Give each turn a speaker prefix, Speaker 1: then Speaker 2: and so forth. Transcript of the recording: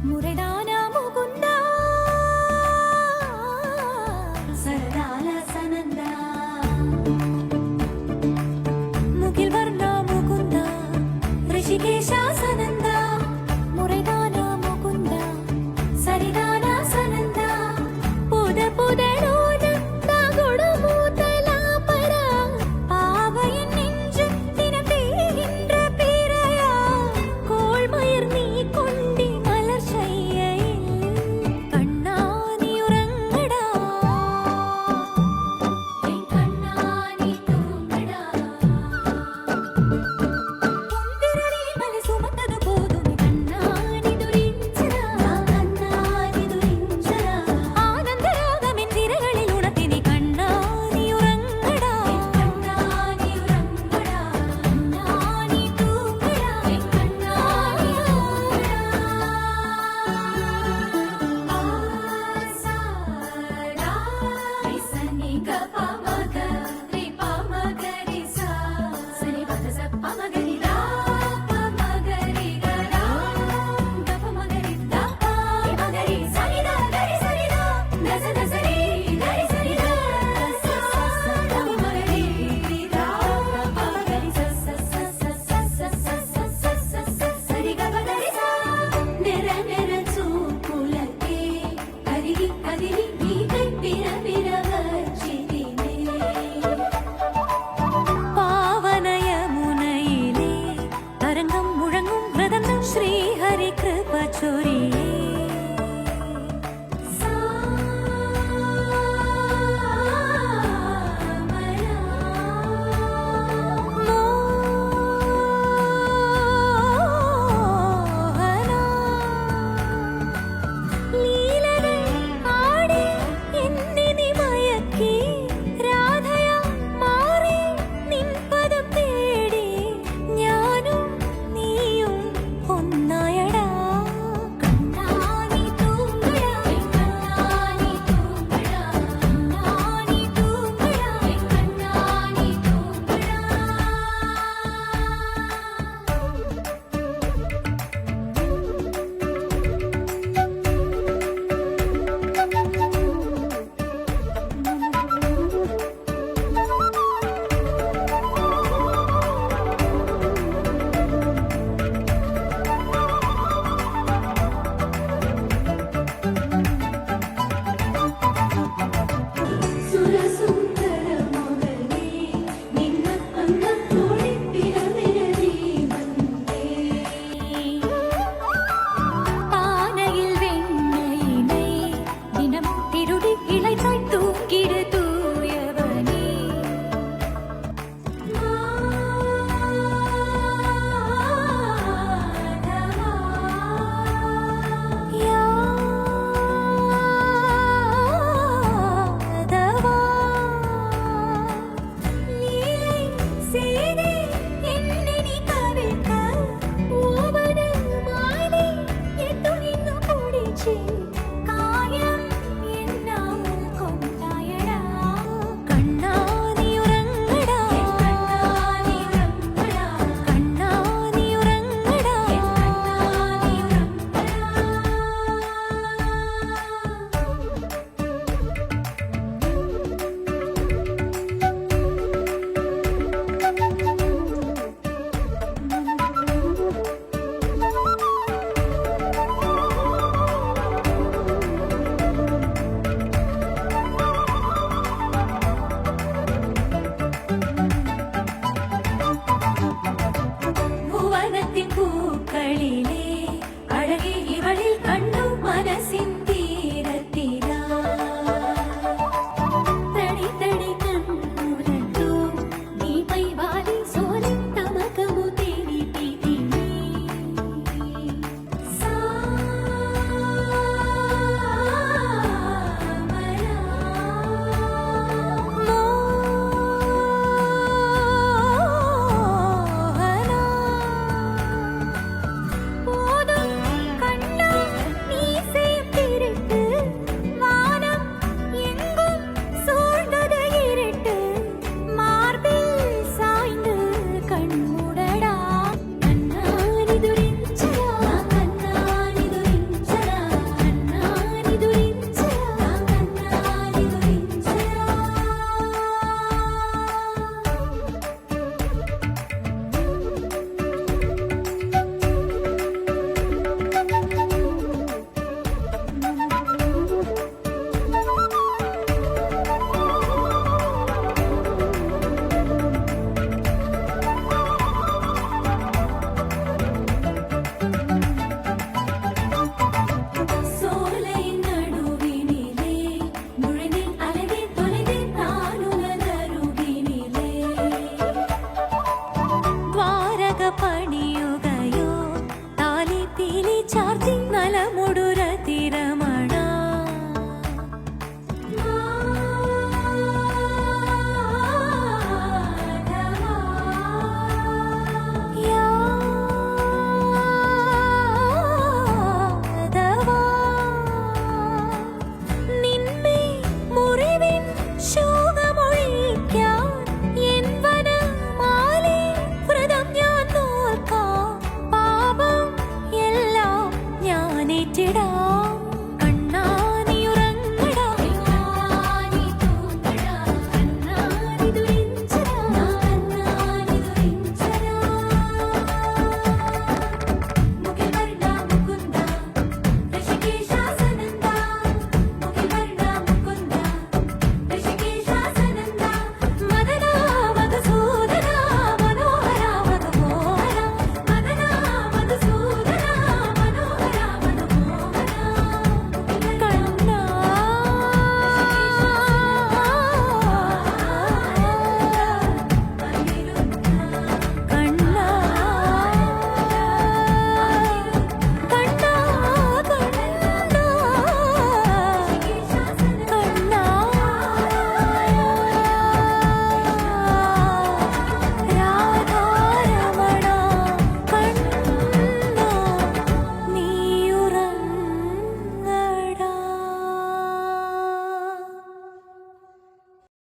Speaker 1: మురడాన ముకుంద సరదాల సనంద ముగిల్ వర్ణ ముకుంద ഋഷികേശ സനന്ദ മുരടാന മുകുന്ദ സരിദാന സനന്ദ പുത പുതടോന തകുടുമൂതലാപര പാവയൻ നെഞ്ചത്തിന തേകിன்ற പിരയാ കോൾമയർ നീ കൊണ്ടി മലർ ശയ്യയിൽ കണ്ണാ നീ ഉറങ്ങടാ എൻ കണ്ണാ നീ തൂങ്ങടാ മുന്തിരടി മല സുമത്തതു പോതും കണ്ണാ നീ ദുരിഞ്ചടാ കണ്ണാ നീ ദുരിഞ്ചടാ ആനന്ദരാഗമെൻ തിരകളിൽ ഉണർത്തിനി കണ്ണാ നീ ഉറങ്ങടാ കണ്ണാ നീ ഉറങ്ങടാ കണ്ണാ നീ തൂങ്ങടാ കണ്ണാ നീ ആസാടാ സനി ഗപമഗ രിപമഗരി സാ സനി പദസ പമഗരി ദാ പമഗരി ഗദാ ഗപമഗരി ദാ പമഗരി സനി ദാ ഗരി സനി ദാ നസ നസരി ഗരി സനി ദാ സ സ പമഗരി ദാ പമഗരി സ സ സ സ സ സ സ സ സ സരി ഗപഗരി സാ നിര നിര చూపులకే కరిగి కదిలి